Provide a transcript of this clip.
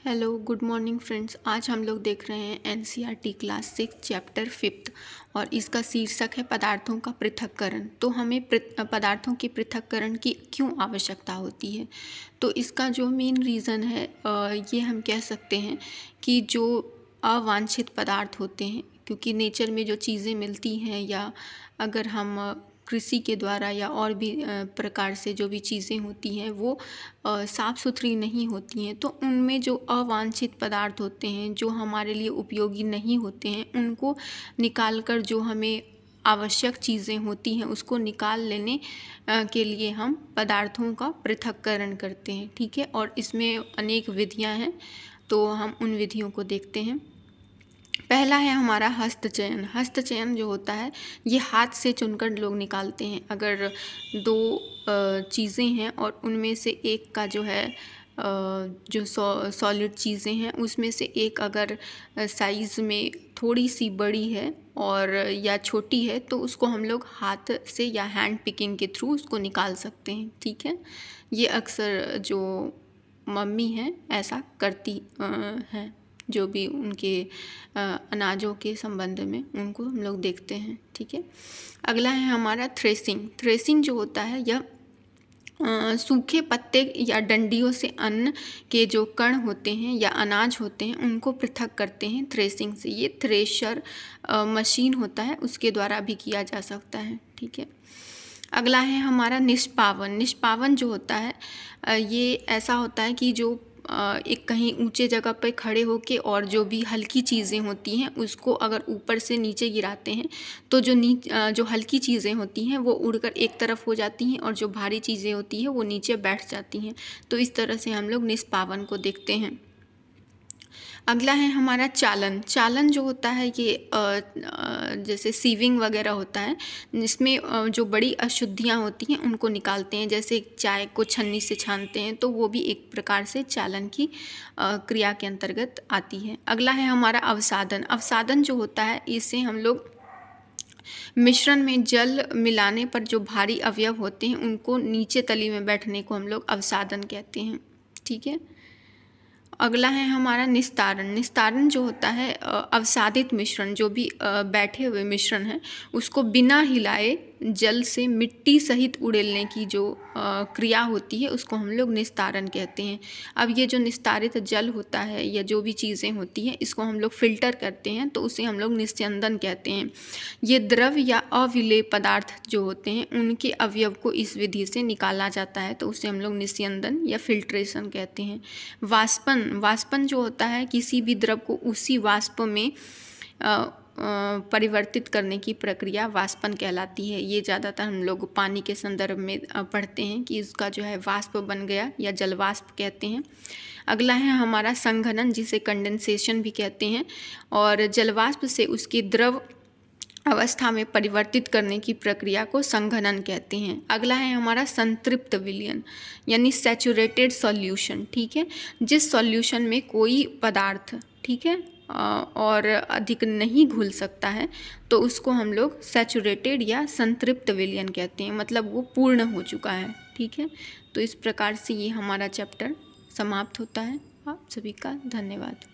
Hello good morning friends. आज हम लोग देख रहे हैं एनसीईआरटी क्लास 6 चैप्टर 5 और इसका शीर्षक है पदार्थों का पृथक्करण। तो हमें पदार्थों के पृथक्करण की क्यों आवश्यकता होती है। तो इसका जो मेन रीज़न है ये हम कह सकते हैं कि जो अवांछित पदार्थ होते हैं, क्योंकि नेचर में जो चीज़ें मिलती हैं या अगर हम कृषि के द्वारा या और भी प्रकार से जो भी चीज़ें होती हैं वो साफ़ सुथरी नहीं होती हैं, तो उनमें जो अवांछित पदार्थ होते हैं जो हमारे लिए उपयोगी नहीं होते हैं उनको निकाल कर जो हमें आवश्यक चीज़ें होती हैं उसको निकाल लेने के लिए हम पदार्थों का पृथक्करण करते हैं। ठीक है, और इसमें अनेक विधियां हैं, तो हम उन विधियों को देखते हैं। पहला है हमारा हस्तचयन। हस्तचयन जो होता है ये हाथ से चुनकर लोग निकालते हैं। अगर दो चीज़ें हैं और उनमें से एक का जो है जो सॉलिड चीज़ें हैं उसमें से एक अगर साइज़ में थोड़ी सी बड़ी है और या छोटी है तो उसको हम लोग हाथ से या हैंड पिकिंग के थ्रू उसको निकाल सकते हैं। ठीक है, ये अक्सर जो मम्मी हैं ऐसा करती हैं, जो भी उनके अनाजों के संबंध में उनको हम लोग देखते हैं। ठीक है, अगला है हमारा थ्रेसिंग। थ्रेसिंग जो होता है यह सूखे पत्ते या डंडियों से अन्न के जो कण होते हैं या अनाज होते हैं उनको पृथक करते हैं थ्रेसिंग से। ये थ्रेशर मशीन होता है, उसके द्वारा भी किया जा सकता है। ठीक है, अगला है हमारा निष्पावन। निष्पावन जो होता है ये ऐसा होता है कि जो एक कहीं ऊंचे जगह पर खड़े होके और जो भी हल्की चीज़ें होती हैं उसको अगर ऊपर से नीचे गिराते हैं तो जो हल्की चीज़ें होती हैं वो उड़कर एक तरफ हो जाती हैं और जो भारी चीज़ें होती हैं वो नीचे बैठ जाती हैं। तो इस तरह से हम लोग निष्पावन को देखते हैं। अगला है हमारा चालन। चालन जो होता है ये जैसे सीविंग वगैरह होता है, इसमें जो बड़ी अशुद्धियाँ होती हैं उनको निकालते हैं। जैसे चाय को छन्नी से छानते हैं तो वो भी एक प्रकार से चालन की क्रिया के अंतर्गत आती है। अगला है हमारा अवसादन। अवसादन जो होता है इससे हम लोग मिश्रण में जल मिलाने पर जो भारी अवयव होते हैं उनको नीचे तली में बैठने को हम लोग अवसादन कहते हैं। ठीक है, अगला है हमारा निस्तारण। निस्तारण जो होता है अवसादित मिश्रण, जो भी बैठे हुए मिश्रण है उसको बिना हिलाए जल से मिट्टी सहित उड़ेलने की जो क्रिया होती है उसको हम लोग निस्तारण कहते हैं। अब ये जो निस्तारित जल होता है या जो भी चीज़ें होती हैं इसको हम लोग फिल्टर करते हैं तो उसे हम लोग निस्यंदन कहते हैं। ये द्रव या अविलेय पदार्थ जो होते हैं उनके अवयव को इस विधि से निकाला जाता है तो उसे हम लोग निस्यंदन या फिल्ट्रेशन कहते हैं। वाष्पन। वाष्पन जो होता है किसी भी द्रव को उसी वाष्प में परिवर्तित करने की प्रक्रिया वाष्पन कहलाती है। ये ज़्यादातर हम लोग पानी के संदर्भ में पढ़ते हैं कि इसका जो है वाष्प बन गया या जलवाष्प कहते हैं। अगला है हमारा संघनन, जिसे कंडेंसेशन भी कहते हैं, और जलवाष्प से उसकी द्रव अवस्था में परिवर्तित करने की प्रक्रिया को संघनन कहते हैं। अगला है हमारा संतृप्त विलयन यानी सैचुरेटेड सॉल्यूशन। ठीक है, जिस सॉल्यूशन में कोई पदार्थ ठीक है और अधिक नहीं घुल सकता है तो उसको हम लोग सैचुरेटेड या संतृप्त विलयन कहते हैं, मतलब वो पूर्ण हो चुका है। ठीक है, तो इस प्रकार से ये हमारा चैप्टर समाप्त होता है। आप सभी का धन्यवाद।